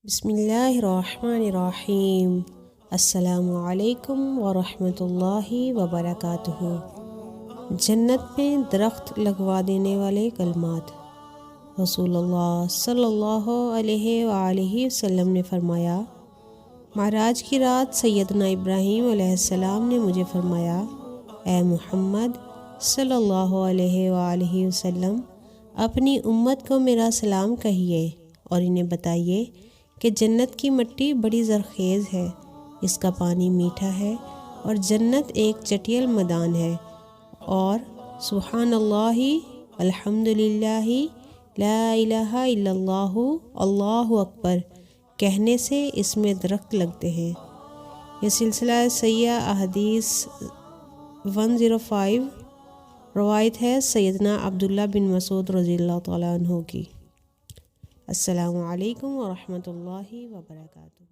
بسم اللہ الرحمن الرحیم۔ السلام علیکم ورحمۃ اللہ وبرکاتہ۔ جنت میں درخت لگوا دینے والے کلمات۔ رسول اللہ صلی اللہ علیہ وآلہ وسلم نے فرمایا، معراج کی رات سیدنا ابراہیم علیہ السلام نے مجھے فرمایا، اے محمد صلی اللہ علیہ وآلہ وسلم، اپنی امت کو میرا سلام کہیے اور انہیں بتائیے کہ جنت کی مٹی بڑی زرخیز ہے، اس کا پانی میٹھا ہے اور جنت ایک چٹیل میدان ہے، اور سبحان اللہ الحمد للہ لا الہ الا اللہ اللہ اکبر کہنے سے اس میں درخت لگتے ہیں۔ یہ سلسلہ سیاح احادیث 105 روایت ہے سیدنا عبداللہ بن مسعود رضی اللہ تعالیٰ عنہ کی۔ السلام علیکم ورحمۃ اللہ وبرکاتہ۔